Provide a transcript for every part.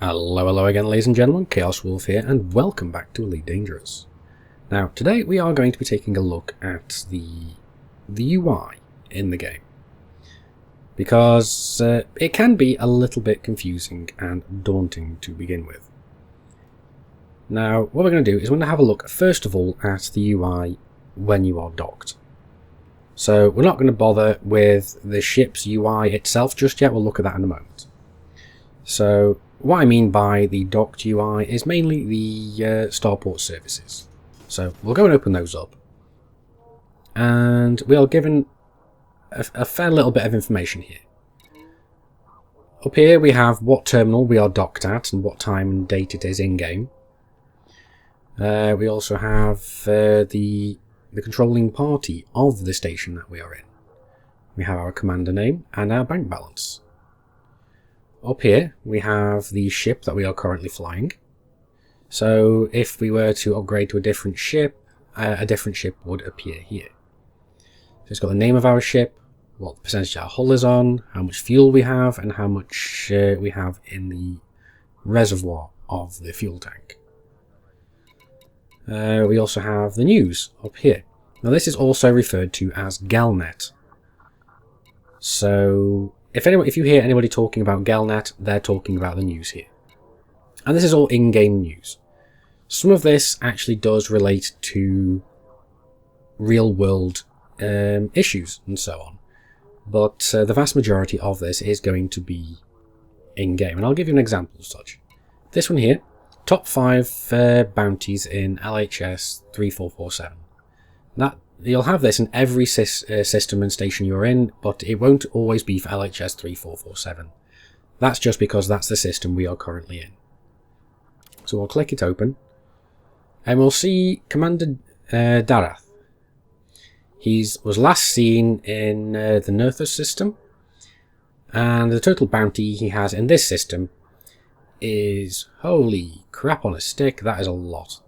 Hello again, ladies and gentlemen, Chaos Wolf here, and welcome back to Elite Dangerous. Now, today we are going to be taking a look at the UI in the game, because it can be a little bit confusing and daunting to begin with. Now, what we're going to do is we're going to have a look, first of all, at the UI when you are docked. So, we're not going to bother with the ship's UI itself just yet, we'll look at that in a moment. So, what I mean by the docked UI is mainly the Starport Services. So we'll go and open those up. And we are given a fair little bit of information here. Up here we have what terminal we are docked at and what time and date it is in-game. We also have the controlling party of the station that we are in. We have our commander name and our bank balance. Up here we have the ship that we are currently flying. So if we were to upgrade to a different ship would appear here. So it's got the name of our ship, what percentage our hull is on, how much fuel we have, and how much we have in the reservoir of the fuel tank. We also have the news up here. Now this is also referred to as Galnet. So if you hear anybody talking about Galnet, they're talking about the news here. And this is all in-game news. Some of this actually does relate to real-world issues and so on. But the vast majority of this is going to be in-game. And I'll give you an example of such. This one here, top 5 bounties in LHS 3447. You'll have this in every system and station you're in, but it won't always be for LHS 3447. That's just because that's the system we are currently in. So we'll click it open, and we'll see Commander Darath. He was last seen in the Nerthus system, and the total bounty he has in this system is, holy crap on a stick, that is a lot.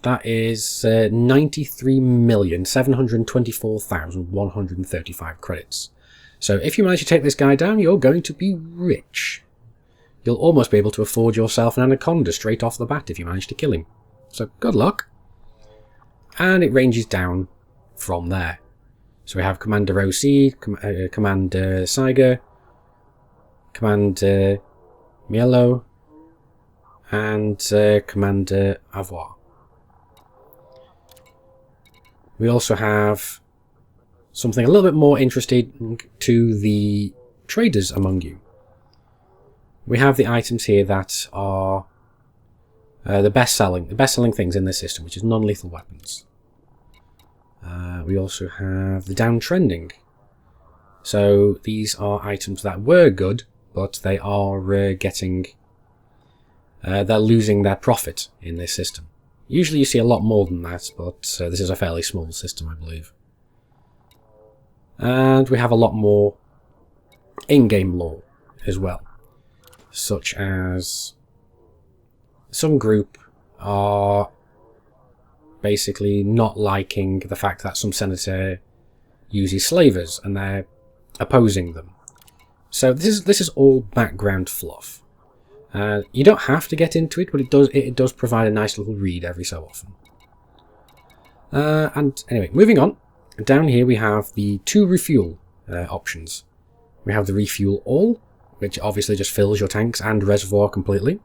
That is 93,724,135 credits. So if you manage to take this guy down, you're going to be rich. You'll almost be able to afford yourself an anaconda straight off the bat if you manage to kill him. So good luck. And it ranges down from there. So we have Commander OC, Commander Saiger, Commander Mielo, and Commander Avoir. We also have something a little bit more interesting to the traders among you. We have the items here that are the best selling things in this system, which is non-lethal weapons. We also have the downtrending. So these are items that were good, but they are they're losing their profit in this system. Usually you see a lot more than that, but this is a fairly small system, I believe. And we have a lot more in-game lore as well, such as some group are basically not liking the fact that some senator uses slavers and they're opposing them. So this is all background fluff. You don't have to get into it, but it does provide a nice little read every so often. And anyway, moving on. Down here we have the 2 refuel options. We have the refuel all, which obviously just fills your tanks and reservoir completely,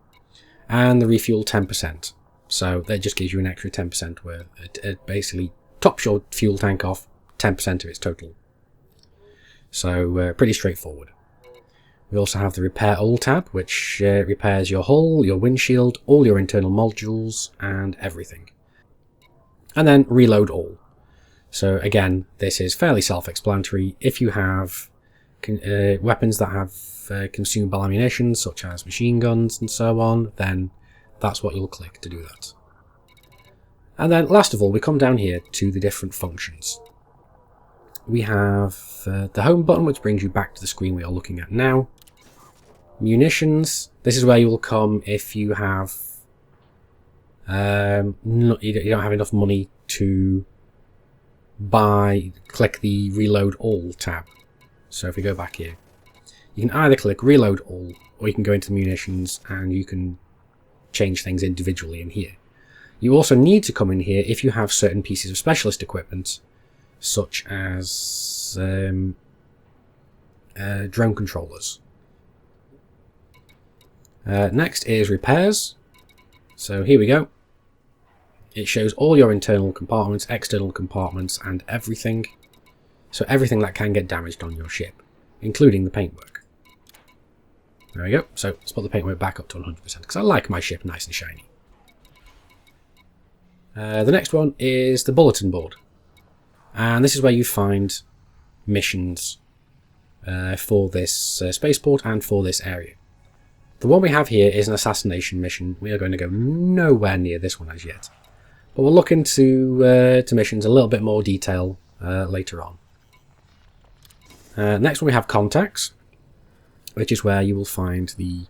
and the refuel 10%. So that just gives you an extra 10% where it basically tops your fuel tank off 10% of its total. So pretty straightforward. We also have the Repair All tab, which repairs your hull, your windshield, all your internal modules, and everything. And then Reload All. So again, this is fairly self-explanatory. If you have weapons that have consumable ammunition, such as machine guns and so on, then that's what you'll click to do that. And then last of all, we come down here to the different functions. We have the home button, which brings you back to the screen we are looking at now. Munitions. This is where you will come if you have you don't have enough money to click the Reload All tab. So if we go back here, You can either click Reload All, or you can go into Munitions and you can change things individually in here. You also need to come in here if you have certain pieces of specialist equipment, such as drone controllers. Next is Repairs. So here we go. It shows all your internal compartments, external compartments, and everything. So everything that can get damaged on your ship, including the paintwork. There we go. So let's put the paintwork back up to 100% because I like my ship nice and shiny. The next one is the Bulletin Board. And this is where you find missions for this spaceport and for this area. The one we have here is an assassination mission. We are going to go nowhere near this one as yet. But we'll look into to missions in a little bit more detail later on. Next one we have Contacts, which is where you will find the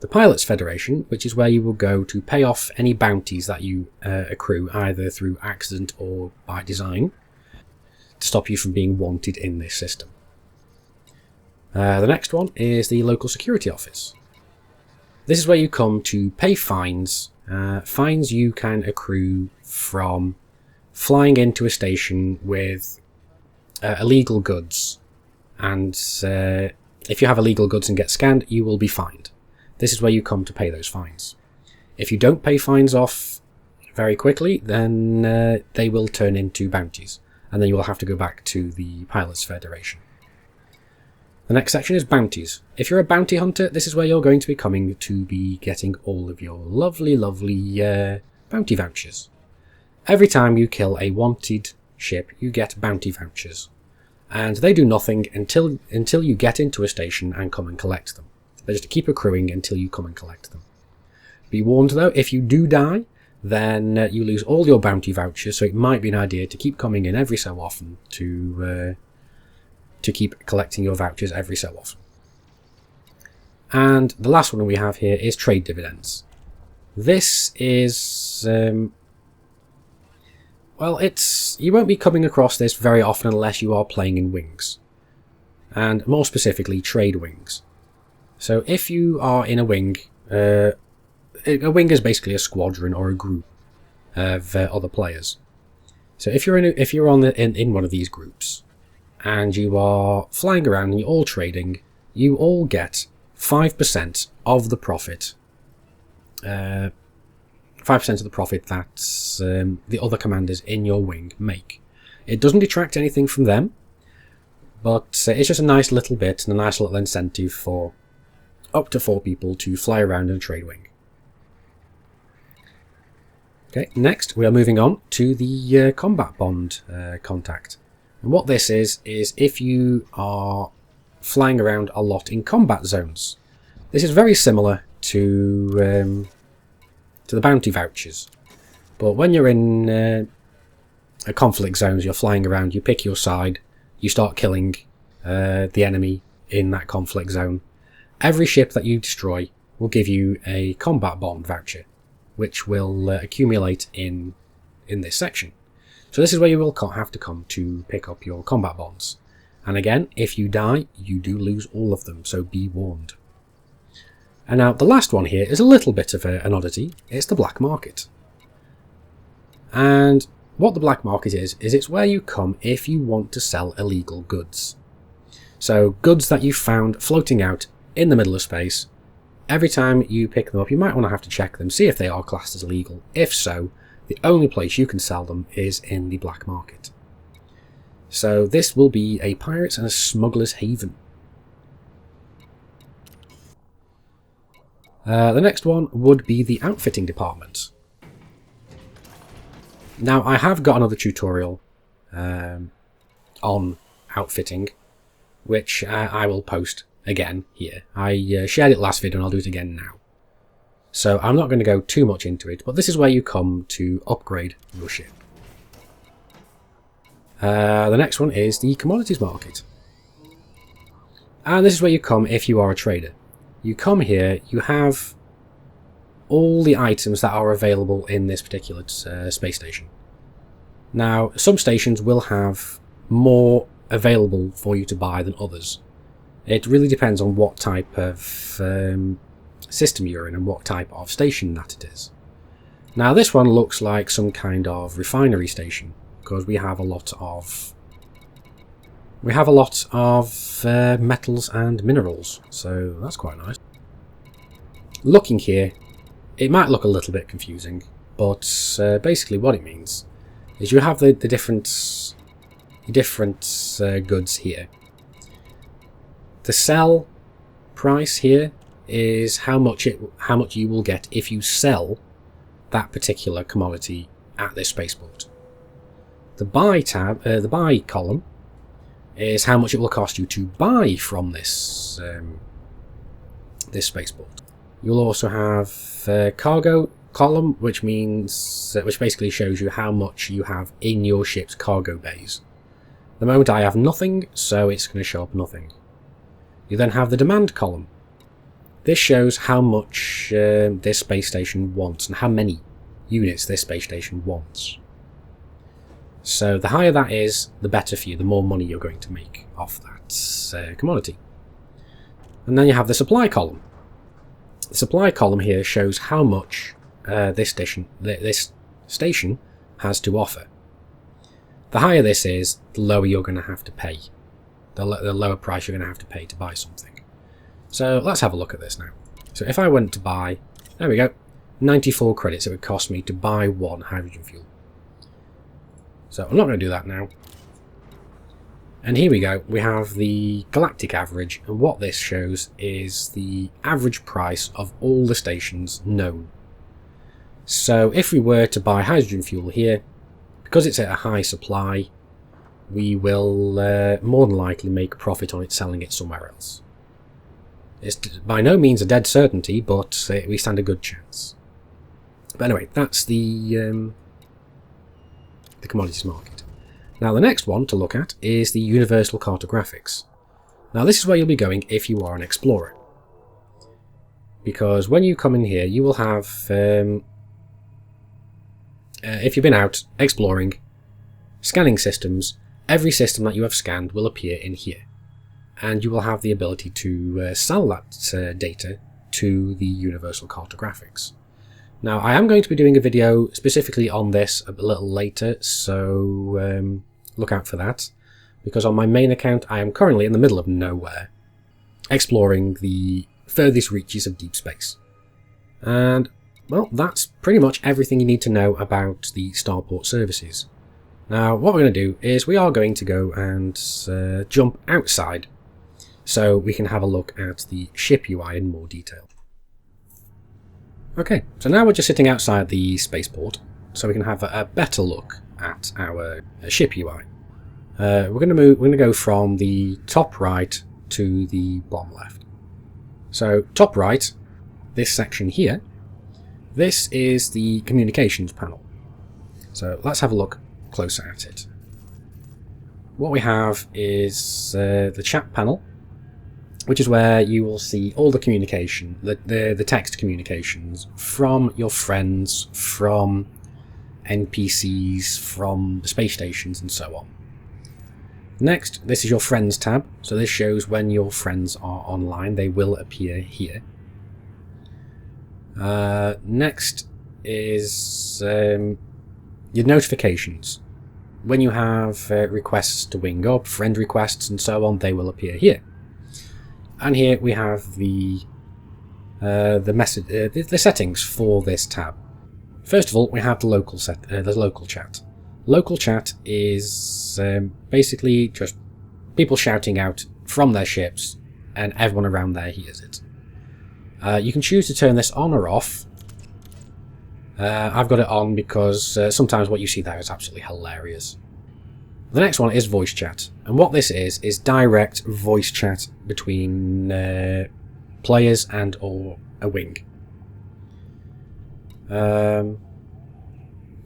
Pilots Federation, which is where you will go to pay off any bounties that you accrue, either through accident or by design, to stop you from being wanted in this system. The next one is the Local Security Office. This is where you come to pay fines. Fines you can accrue from flying into a station with illegal goods, and if you have illegal goods and get scanned, you will be fined. This is where you come to pay those fines. If you don't pay fines off very quickly, then they will turn into bounties, and then you will have to go back to the Pilots Federation. The next section is bounties. If you're a bounty hunter, this is where you're going to be coming to be getting all of your lovely, lovely bounty vouchers. Every time you kill a wanted ship, you get bounty vouchers. And they do nothing until you get into a station and come and collect them. They're just to keep accruing until you come and collect them. Be warned though, if you do die, then you lose all your bounty vouchers, so it might be an idea to keep coming in every so often to keep collecting your vouchers every so often. And the last one we have here is trade dividends. This is well, you won't be coming across this very often unless you are playing in wings, and more specifically trade wings. So if you are in a wing is basically a squadron or a group of other players. So if you're in one of these groups and you are flying around and you're all trading, you all get 5% of the profit. 5% of the profit that the other commanders in your wing make. It doesn't detract anything from them, but it's just a nice little bit and a nice little incentive for up to 4 people to fly around in a trade wing. Okay, next we are moving on to the combat bond contact. And what this is if you are flying around a lot in combat zones. This is very similar to the bounty vouchers, but when you're in a conflict zones, you're flying around, you pick your side, you start killing the enemy in that conflict zone. Every ship that you destroy will give you a combat bond voucher, which will accumulate in this section. So this is where you will have to come to pick up your combat bonds. And again, if you die, you do lose all of them, so be warned. And now the last one here is a little bit of an oddity. It's the black market. And what the black market is it's where you come if you want to sell illegal goods. So goods that you found floating out in the middle of space. Every time you pick them up, you might want to have to check them, see if they are classed as illegal. If so, the only place you can sell them is in the black market. So this will be a pirates and a smuggler's haven. The next one would be the outfitting department. Now I have got another tutorial on outfitting, which I will post again here. I shared it last video and I'll do it again now. So I'm not going to go too much into it, but this is where you come to upgrade your ship. The next one is the Commodities Market. And this is where you come if you are a trader. You come here, you have all the items that are available in this particular space station. Now, some stations will have more available for you to buy than others. It really depends on what type of system you're in and what type of station that it is. Now this one looks like some kind of refinery station, because we have a lot of metals and minerals, so that's quite nice. Looking here, it might look a little bit confusing, but basically what it means is you have the different goods here. The sell price here is how much you will get if you sell that particular commodity at this spaceport. The buy tab, the buy column, is how much it will cost you to buy from this this spaceport. You'll also have cargo column, which basically shows you how much you have in your ship's cargo bays. At the moment I have nothing, so it's going to show up nothing. You then have the demand column. This shows how much this space station wants and how many units this space station wants. So the higher that is, the better for you, the more money you're going to make off that commodity. And then you have the supply column. The supply column here shows how much this station has to offer. The higher this is, the lower you're going to have to pay. The lower price you're going to have to pay to buy something. So let's have a look at this now. So if I went to buy, there we go, 94 credits it would cost me to buy 1 hydrogen fuel. So I'm not going to do that now. And here we go, we have the galactic average, and what this shows is the average price of all the stations known. So if we were to buy hydrogen fuel here, because it's at a high supply, we will more than likely make a profit on it selling it somewhere else. It's by no means a dead certainty, but we stand a good chance. But anyway, that's the commodities market. Now the next one to look at is the universal cartographics. Now this is where you'll be going if you are an explorer. Because when you come in here, you will have, if you've been out exploring, scanning systems, every system that you have scanned will appear in here. And you will have the ability to sell that data to the universal cartographics. Now I am going to be doing a video specifically on this a little later, so look out for that, because on my main account I am currently in the middle of nowhere, exploring the furthest reaches of deep space. And, well, that's pretty much everything you need to know about the Starport Services. Now what we're going to do is we are going to go and jump outside, so we can have a look at the ship UI in more detail. Okay, so now we're just sitting outside the spaceport, so we can have a better look at our ship UI. We're going to go from the top right to the bottom left. So top right, this section here, this is the communications panel. So let's have a look closer at it. What we have is the chat panel, which is where you will see all the communication, the text communications from your friends, from NPCs, from the space stations, and so on. Next, this is your friends tab, so this shows when your friends are online. They will appear here. Next is your notifications. When you have requests to wing up, friend requests, and so on, they will appear here. And here we have the settings for this tab. First of all, we have the local chat. Local chat is basically just people shouting out from their ships, and everyone around there hears it. You can choose to turn this on or off. I've got it on because sometimes what you see there is absolutely hilarious. The next one is voice chat, and what this is direct voice chat between players and or a wing.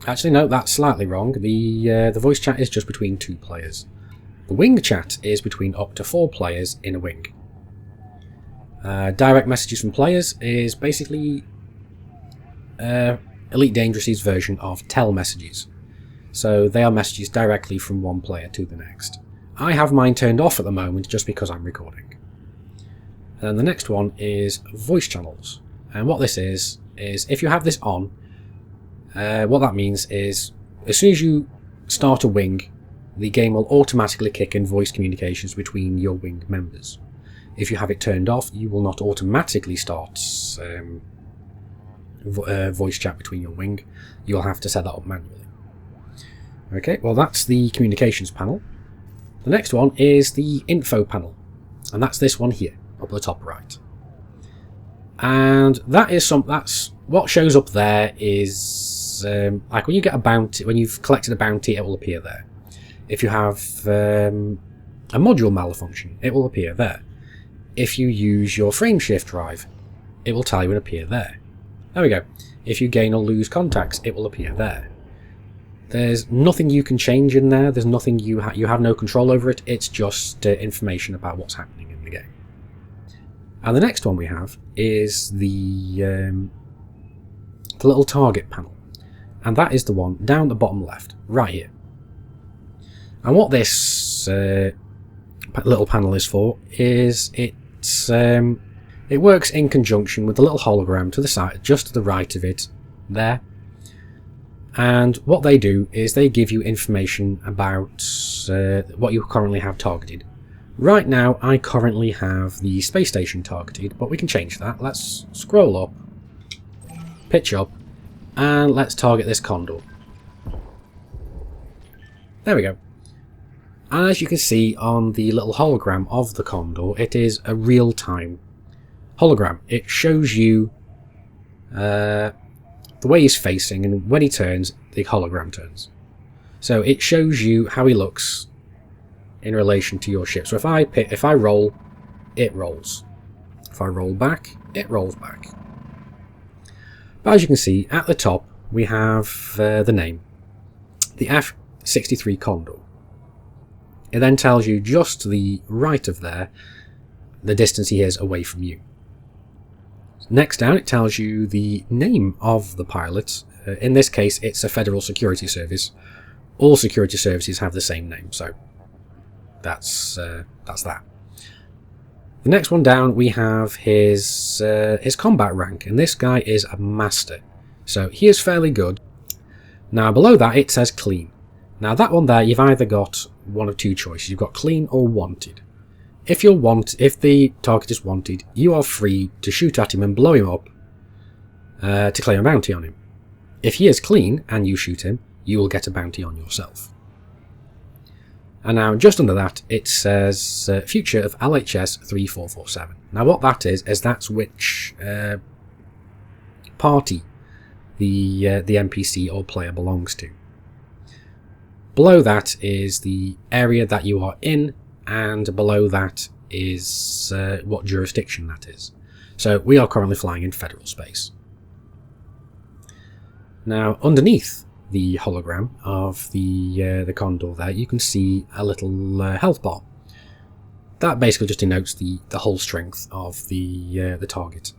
Actually, no, that's slightly wrong. The voice chat is just between 2 players. The wing chat is between up to 4 players in a wing. Direct messages from players is basically Elite Dangerous's version of tell messages. So they are messages directly from one player to the next. I have mine turned off at the moment just because I'm recording. And then the next one is voice channels. And what this is if you have this on, what that means is as soon as you start a wing, the game will automatically kick in voice communications between your wing members. If you have it turned off, you will not automatically start voice chat between your wing. You'll have to set that up manually. Okay, well that's the communications panel. The next one is the info panel, and that's this one here, up at the top right. And that's what shows up there is like when you get a bounty, when you've collected a bounty, it will appear there. If you have a module malfunction, it will appear there. If you use your frameshift drive, it will tell you and appear there. There we go. If you gain or lose contacts, it will appear there. There's nothing you can change in there. There's nothing you have no control over it. It's just information about what's happening in the game. And the next one we have is the little target panel, and that is the one down the bottom left, right here. And what this little panel is for is it works in conjunction with the little hologram to the side, just to the right of it, there. And what they do is they give you information about what you currently have targeted. Right now, I currently have the space station targeted, but we can change that. Let's scroll up, pitch up, and let's target this Condor. There we go. And as you can see on the little hologram of the Condor, it is a real-time hologram. It shows you the way he's facing, and when he turns, the hologram turns. So it shows you how he looks in relation to your ship. So if I roll, it rolls. If I roll back, it rolls back. But as you can see, at the top we have the name, the F-63 Condor. It then tells you just to the right of there the distance he is away from you. Next down, it tells you the name of the pilot. In this case, it's a federal security service. All security services have the same name, so that's that. The next one down, we have his combat rank, and this guy is a master, so he is fairly good. Now below that, it says clean. Now that one there, you've either got one of two choices. You've got clean or wanted. If the target is wanted, you are free to shoot at him and blow him up to claim a bounty on him. If he is clean and you shoot him, you will get a bounty on yourself. And now just under that, it says future of LHS 3447. Now what that is that's which party the NPC or player belongs to. Below that is the area that you are in, and below that is what jurisdiction that is. So we are currently flying in federal space. Now underneath the hologram of the Condor there, you can see a little health bar. That basically just denotes the hull strength of the target.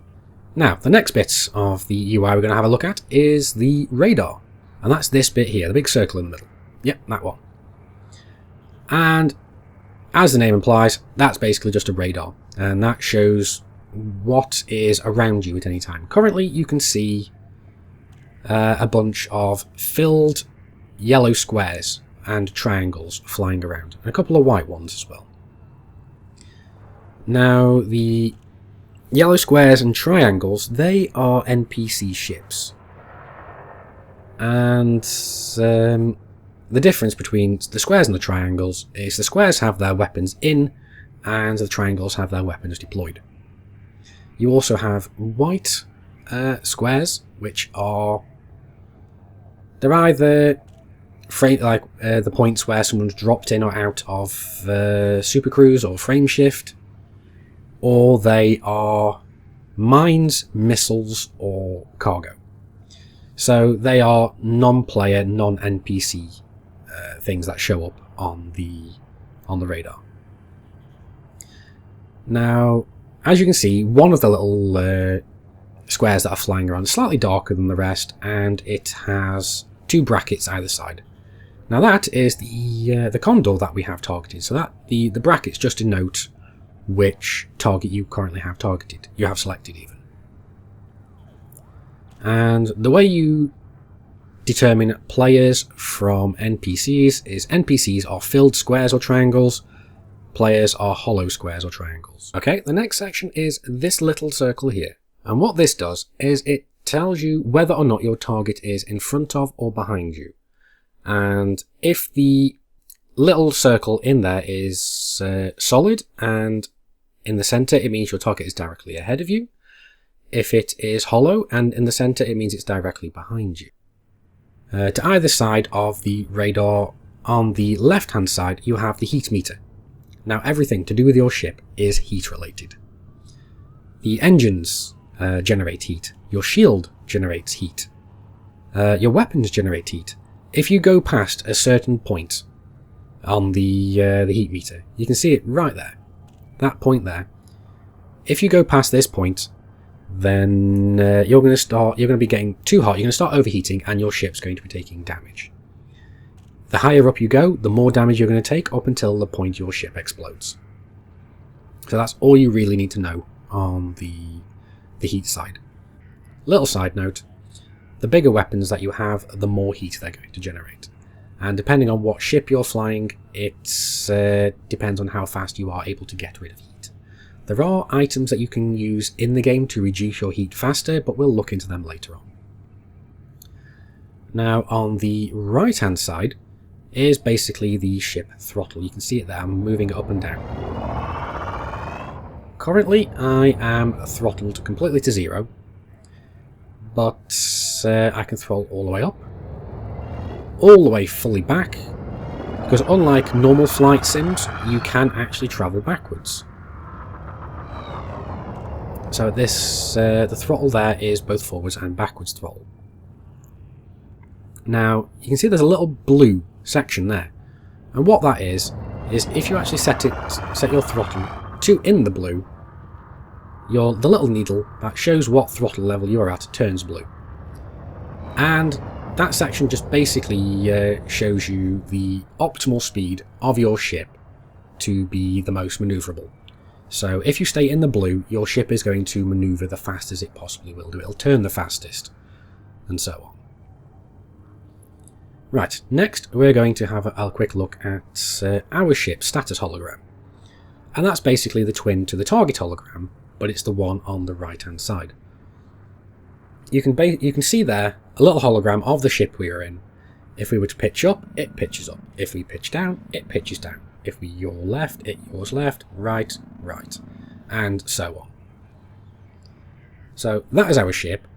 Now the next bit of the UI we're going to have a look at is the radar, and that's this bit here, the big circle in the middle. Yep, that one. And as the name implies, that's basically just a radar, and that shows what is around you at any time. Currently, you can see a bunch of filled yellow squares and triangles flying around, and a couple of white ones as well. Now, the yellow squares and triangles, they are NPC ships. And the difference between the squares and the triangles is the squares have their weapons in, and the triangles have their weapons deployed. You also have white squares, which are... they're either the points where someone's dropped in or out of Super Cruise or Frameshift, or they are mines, missiles, or cargo. So they are non-player, non-NPC things that show up on the radar. Now, as you can see, one of the little squares that are flying around is slightly darker than the rest, and it has two brackets either side. Now that is the Condor that we have targeted. So that the brackets just denote which target you currently have targeted. You have selected even. And the way you determine players from NPCs is NPCs are filled squares or triangles, players are hollow squares or triangles. Okay, the next section is this little circle here. And what this does is it tells you whether or not your target is in front of or behind you. And if the little circle in there is solid and in the center, it means your target is directly ahead of you. If it is hollow and in the center, it means it's directly behind you. To either side of the radar, on the left hand side, you have the heat meter. Now everything to do with your ship is heat related. The engines generate heat, your shield generates heat, your weapons generate heat. If you go past a certain point on the heat meter, you can see it right there, that point there. If you go past this point, then you're going to be getting too hot, you're going to start overheating and your ship's going to be taking damage. The higher up you go, the more damage you're going to take up until the point your ship explodes. So that's all you really need to know on the heat side. Little side note, the bigger weapons that you have, the more heat they're going to generate. And depending on what ship you're flying, it depends on how fast you are able to get rid of heat. There are items that you can use in the game to reduce your heat faster, but we'll look into them later on. Now on the right hand side is basically the ship throttle. You can see it there, I'm moving it up and down. Currently I am throttled completely to 0, but I can throttle all the way up, all the way fully back, because unlike normal flight sims, you can actually travel backwards. So this the throttle there is both forwards and backwards throttle. Now you can see there's a little blue section there, and what that is if you actually set your throttle to in the blue, the little needle that shows what throttle level you're at turns blue, and that section just basically shows you the optimal speed of your ship to be the most maneuverable. So if you stay in the blue, your ship is going to maneuver the fastest it possibly will do. It'll turn the fastest, and so on. Right, next we're going to have a quick look at our ship's status hologram. And that's basically the twin to the target hologram, but it's the one on the right hand side. You can see there a little hologram of the ship we are in. If we were to pitch up, it pitches up. If we pitch down, it pitches down. If we yaw left, it yaws left, right, right, and so on. So that is our ship,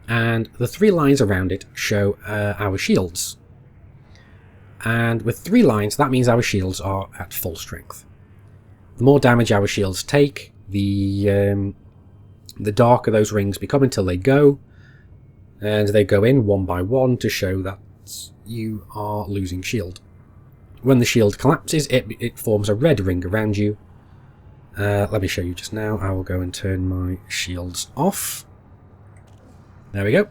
and the 3 lines around it show our shields. And with 3 lines, that means our shields are at full strength. The more damage our shields take, the darker those rings become until they go, and they go in one by one to show that you are losing shield. When the shield collapses, it forms a red ring around you. Let me show you just now. I will go and turn my shields off. There we go.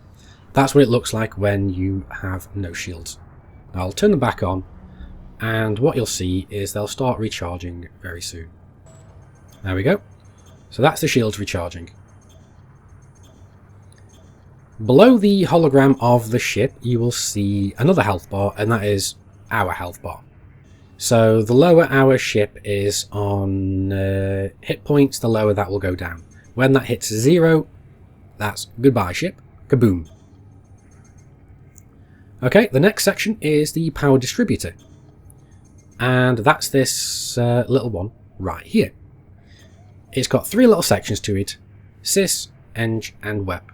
That's what it looks like when you have no shields. Now I'll turn them back on, and what you'll see is they'll start recharging very soon. There we go. So that's the shields recharging. Below the hologram of the ship, you will see another health bar, and that is our health bar. So the lower our ship is on hit points, the lower that will go down. When that hits 0, that's goodbye ship, kaboom. Okay, the next section is the power distributor. And that's this little one right here. It's got 3 little sections to it: sys, eng, and wep.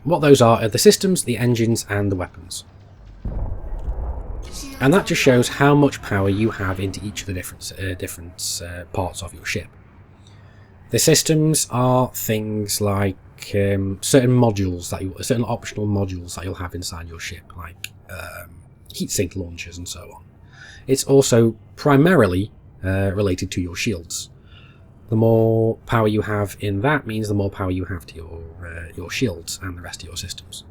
What those are the systems, the engines, and the weapons. And that just shows how much power you have into each of the different parts of your ship. The systems are things like certain modules certain optional modules that you'll have inside your ship, like heatsink launchers and so on. It's also primarily related to your shields. The more power you have in that means the more power you have to your shields and the rest of your systems.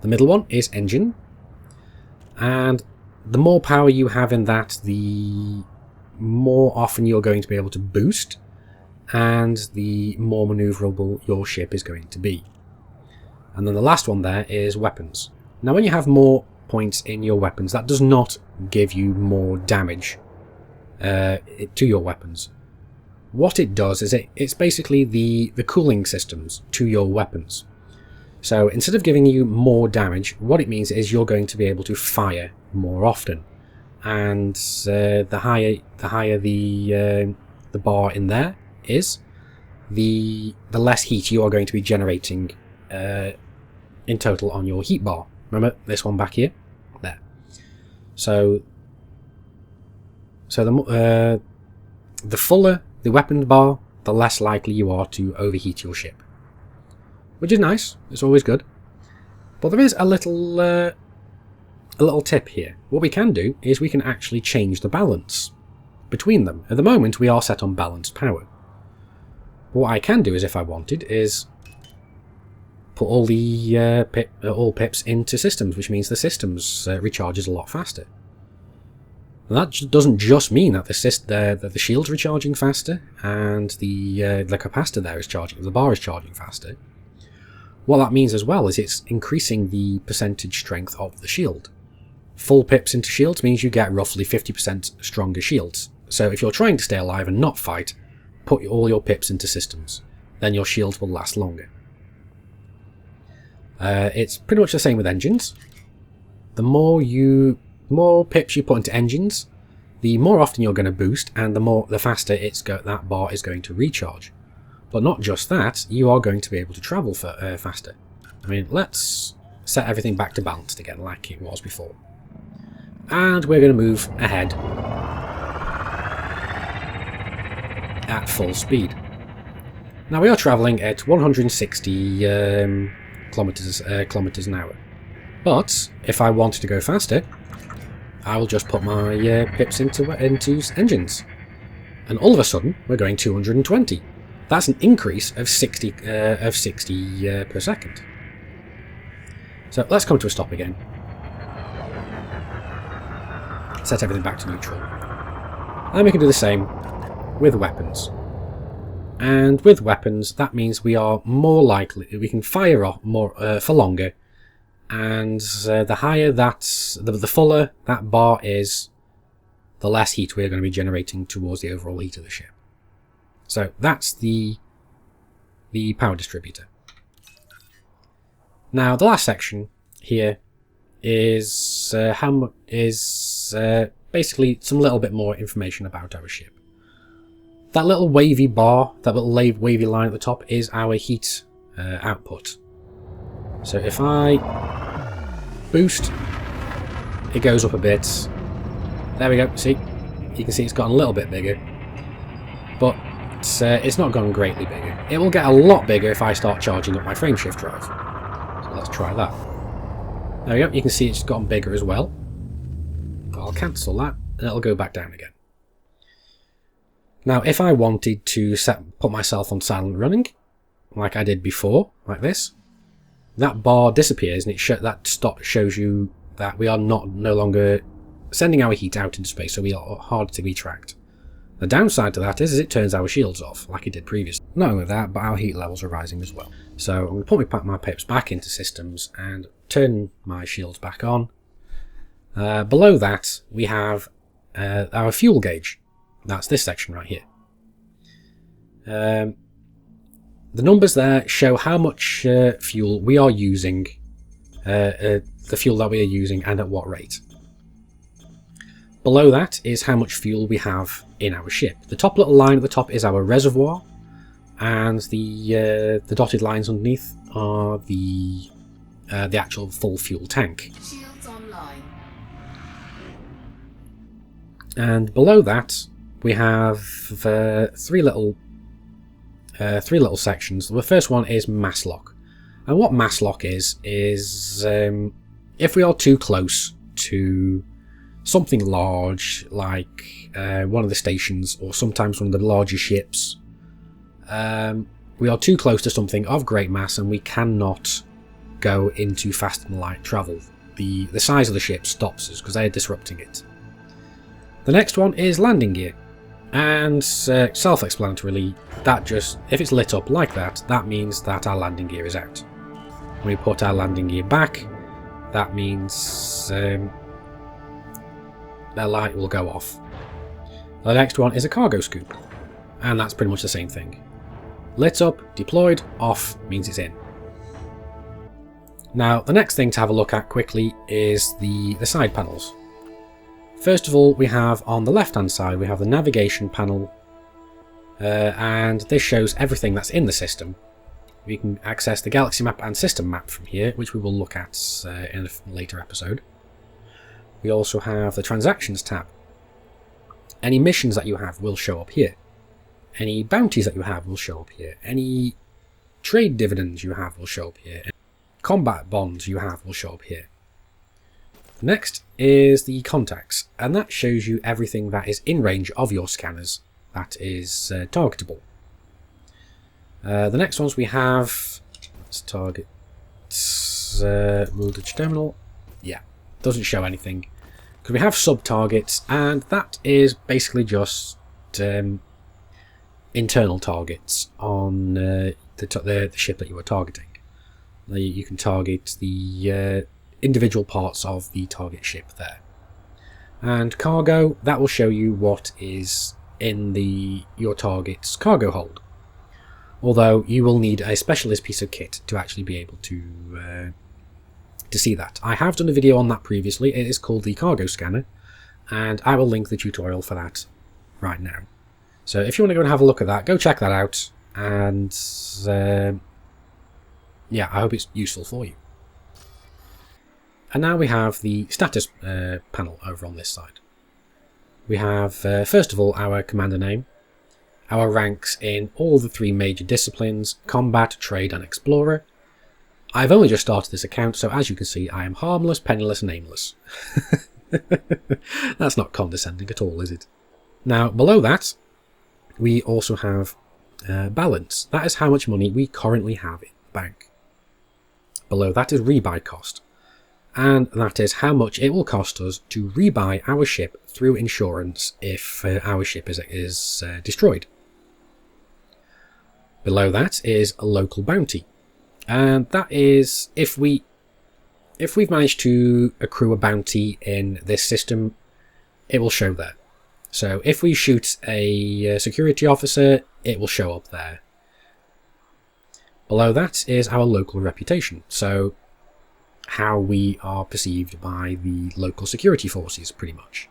The middle one is engine, and the more power you have in that, the more often you're going to be able to boost, and the more manoeuvrable your ship is going to be. And then the last one there is weapons. Now when you have more points in your weapons, that does not give you more damage to your weapons. What it does is it's basically the cooling systems to your weapons. So instead of giving you more damage, what it means is you're going to be able to fire more often. And the higher the bar in there is, the less heat you are going to be generating in total on your heat bar. Remember this one back here? There. So the fuller the weapon bar, the less likely you are to overheat your ship. Which is nice, it's always good. But there is a little tip here. What we can do is we can actually change the balance between them. At the moment we are set on balanced power. What I can do is, if I wanted, is put all the all pips into systems, which means the systems recharges a lot faster. And that doesn't just mean that the shield's recharging faster and the capacitor there is charging, the bar is charging faster. What that means as well is it's increasing the percentage strength of the shield. Full pips into shields means you get roughly 50% stronger shields. So if you're trying to stay alive and not fight, put all your pips into systems. Then your shields will last longer. It's pretty much the same with engines. The more pips you put into engines, the more often you're going to boost, and the faster that bar is going to recharge. But not just that, you are going to be able to travel faster. I mean, let's set everything back to balanced again, like it was before. And we're going to move ahead at full speed. Now we are travelling at 160 kilometers an hour. But if I wanted to go faster, I will just put my pips into engines, and all of a sudden we're going 220. That's an increase of 60 per second. So let's come to a stop again. Set everything back to neutral. And we can do the same with weapons. And with weapons, that means we are more likely, we can fire off more for longer. And the higher the fuller that bar is, the less heat we're going to be generating towards the overall heat of the ship. So that's the power distributor. Now the last section here is basically some little bit more information about our ship. That little wavy bar, that little wavy line at the top is our heat output. So if I boost, it goes up a bit. There we go. See, you can see it's gotten a little bit bigger, but it's not gone greatly bigger. It will get a lot bigger if I start charging up my frameshift drive. So let's try that. There we go. You can see it's gotten bigger as well. But I'll cancel that, and it'll go back down again. Now, if I wanted to put myself on silent running, like I did before, like this, that bar disappears, and that shows you that we are no longer sending our heat out into space, so we are hard to be tracked. The downside to that is it turns our shields off, like it did previously. Not only that, but our heat levels are rising as well. So I'm going to put my pips back into systems and turn my shields back on. Below that, we have our fuel gauge. That's this section right here. The numbers there show how much fuel we are using, the fuel that we are using, and at what rate. Below that is how much fuel we have in our ship. The top little line at the top is our reservoir, and the dotted lines underneath are the actual full fuel tank. Shields online. And below that we have three little sections. The first one is mass lock, and what mass lock is if we are too close to something large, like one of the stations, or sometimes one of the larger ships, we are too close to something of great mass and we cannot go into fast and light travel. The size of the ship stops us because they are disrupting it. The next one is landing gear. And self-explanatorily, that just, if it's lit up like that, that means that our landing gear is out. When we put our landing gear back, that means their light will go off. The next one is a cargo scoop, and that's pretty much the same thing. Lit up, deployed, off means it's in. Now, the next thing to have a look at quickly is the side panels. First of all, we have on the left-hand side, we have the navigation panel, and this shows everything that's in the system. We can access the galaxy map and system map from here, which we will look at in a later episode. We also have the transactions tab. Any missions that you have will show up here. Any bounties that you have will show up here. Any trade dividends you have will show up here. Combat bonds you have will show up here. Next is the contacts, and that shows you everything that is in range of your scanners that is targetable. The next ones we have is target voltage terminal. Yeah, doesn't show anything because we have sub targets, and that is basically just internal targets on the ship that you are targeting. You can target the individual parts of the target ship there. And cargo, that will show you what is in your target's cargo hold. Although you will need a specialist piece of kit to actually be able to see that. I have done a video on that previously. It is called the cargo scanner, and I will link the tutorial for that right now. So if you want to go and have a look at that, go check that out, and yeah, I hope it's useful for you. And now we have the status panel over on this side. We have, first of all, our commander name, our ranks in all the 3 major disciplines, combat, trade and explorer. I've only just started this account, so as you can see, I am harmless, penniless, nameless. That's not condescending at all, is it? Now, below that, we also have balance. That is how much money we currently have in the bank. Below that is rebuy cost. And that is how much it will cost us to rebuy our ship through insurance if our ship is destroyed. Below that is a local bounty, and that is if we've managed to accrue a bounty in this system, it will show there. So if we shoot a security officer, it will show up there. Below that is our local reputation, so how we are perceived by the local security forces, pretty much.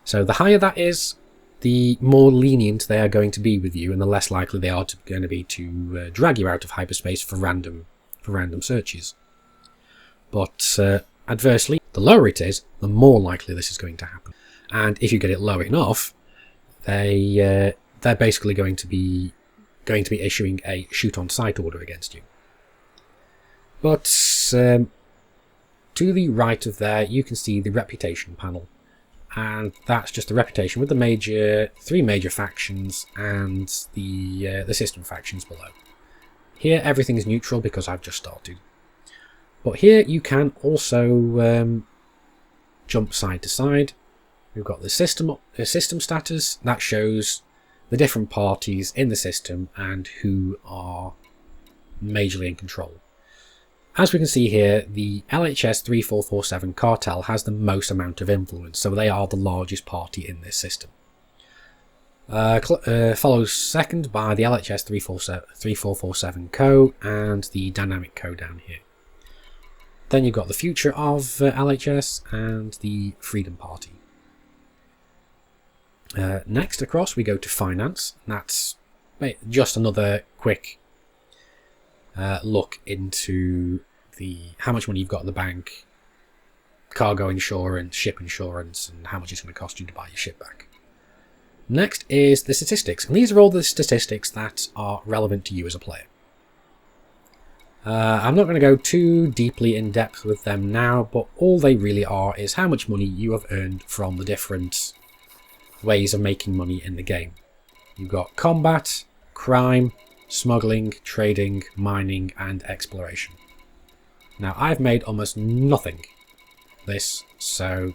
So the higher that is, the more lenient they are going to be with you, and the less likely they are going to be to drag you out of hyperspace for random searches. But adversely, the lower it is, the more likely this is going to happen. And if you get it low enough, they're basically going to be issuing a shoot-on-sight order against you. But to the right of there, you can see the reputation panel, and that's just the reputation with the 3 major factions and the system factions below. Here, everything is neutral because I've just started. But here, you can also jump side to side. We've got the system status that shows the different parties in the system and who are majorly in control. As we can see here, the LHS 3447 cartel has the most amount of influence, so they are the largest party in this system. Follows second by the LHS 3447 Co and the Dynamic Co down here. Then you've got the future of LHS and the Freedom Party. Next across we go to finance. That's just another quick look into how much money you've got in the bank, cargo insurance, ship insurance, and how much it's going to cost you to buy your ship back. Next is the statistics, and these are all the statistics that are relevant to you as a player. I'm not going to go too deeply in depth with them now, but all they really are is how much money you have earned from the different ways of making money in the game. You've got combat, crime, smuggling, trading, mining, and exploration. Now, I've made almost nothing this, so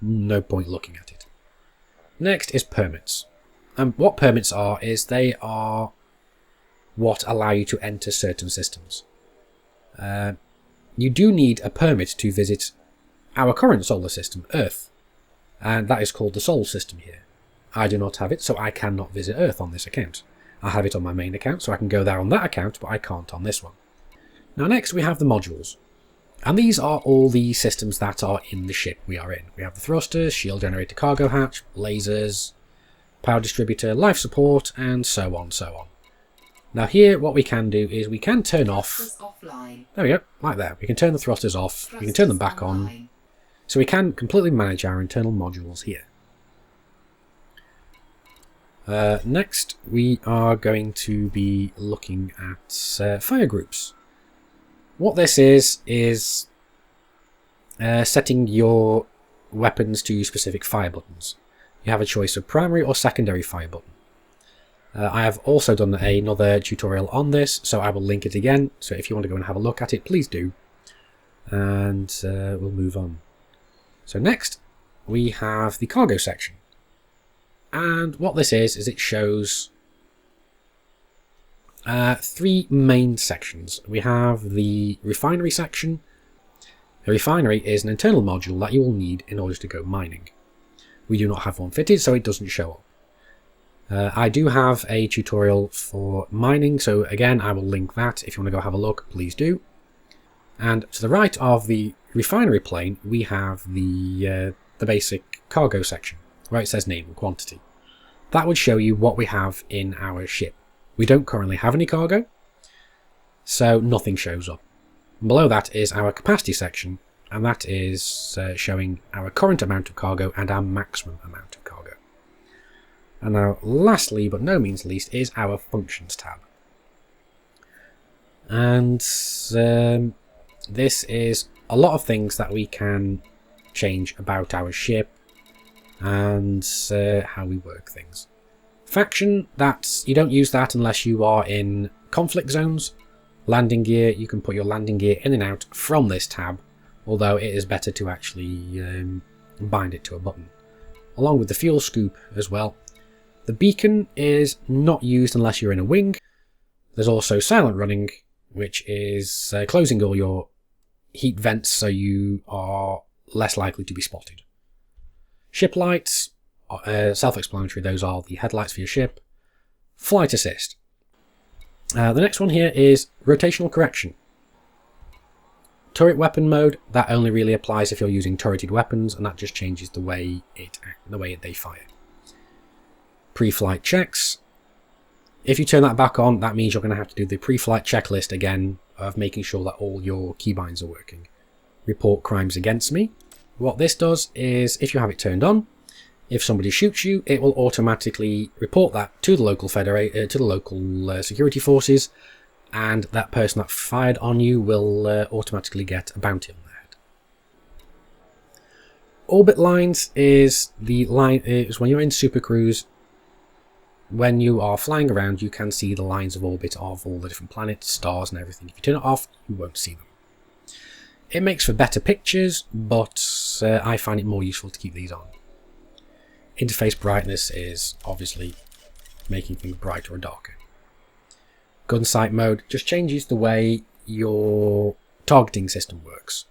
no point looking at it. Next is permits. And what permits are is they are what allow you to enter certain systems. You do need a permit to visit our current solar system, Earth, and that is called the Sol system here. I do not have it, so I cannot visit Earth on this account. I have it on my main account, so I can go there on that account, but I can't on this one. Now next we have the modules. And these are all the systems that are in the ship we are in. We have the thrusters, shield generator, cargo hatch, lasers, power distributor, life support, and so on, so on. Now here, what we can do is we can turn off... There we go, like that. We can turn the thrusters off, we can turn them back on. So we can completely manage our internal modules here. Next, we are going to be looking at fire groups. What this is setting your weapons to specific fire buttons. You have a choice of primary or secondary fire button. I have also done another tutorial on this, so I will link it again. So if you want to go and have a look at it, please do. And we'll move on. So next, we have the cargo section. And what this is it shows three main sections. We have the refinery section. The refinery is an internal module that you will need in order to go mining. We do not have one fitted, so it doesn't show up. I do have a tutorial for mining, so again I will link that. If you want to go have a look, please do. And to the right of the refinery plane, we have the basic cargo section, where it says name and quantity. That would show you what we have in our ship. We don't currently have any cargo, so nothing shows up. Below that is our capacity section, and that is showing our current amount of cargo and our maximum amount of cargo. And now lastly, but no means least, is our functions tab. And this is a lot of things that we can change about our ship and how we work things. Faction, you don't use that unless you are in conflict zones. Landing gear, you can put your landing gear in and out from this tab, although it is better to actually bind it to a button. Along with the fuel scoop as well. The beacon is not used unless you're in a wing. There's also silent running, which is closing all your heat vents so you are less likely to be spotted. Ship lights, self-explanatory, those are the headlights for your ship. Flight assist. The next one here is rotational correction. Turret weapon mode, that only really applies if you're using turreted weapons, and that just changes the way they fire. Pre-flight checks. If you turn that back on, that means you're going to have to do the pre-flight checklist again of making sure that all your keybinds are working. Report crimes against me. What this does is, if you have it turned on, if somebody shoots you, it will automatically report that to the local security forces, and that person that fired on you will automatically get a bounty on their head. Orbit lines is when you're in Super Cruise. When you are flying around, you can see the lines of orbit of all the different planets, stars and everything. If you turn it off, you won't see them. It makes for better pictures, but I find it more useful to keep these on. Interface brightness is obviously making things brighter or darker. Gun sight mode just changes the way your targeting system works.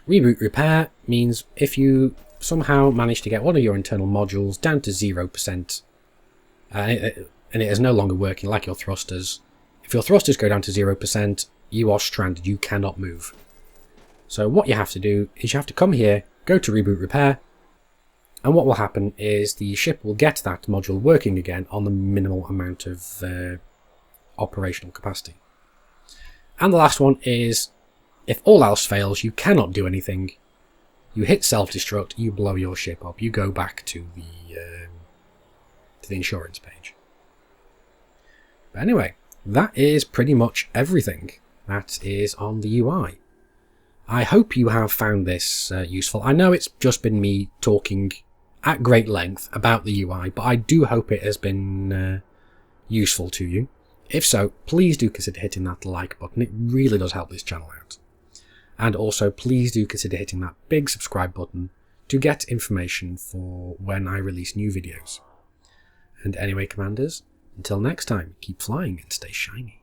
Reboot repair means if you somehow manage to get one of your internal modules down to 0%, and it is no longer working, like your thrusters. If your thrusters go down to 0%, you are stranded, you cannot move. So what you have to do is you have to come here, go to reboot repair, and what will happen is the ship will get that module working again on the minimal amount of operational capacity. And the last one is, if all else fails, you cannot do anything, you hit self-destruct, you blow your ship up, you go back to the insurance page. But anyway, that is pretty much everything that is on the UI. I hope you have found this useful. I know it's just been me talking at great length about the UI, but I do hope it has been useful to you. If so, please do consider hitting that like button. It really does help this channel out. And also, please do consider hitting that big subscribe button to get information for when I release new videos. And anyway, Commanders, until next time, keep flying and stay shiny.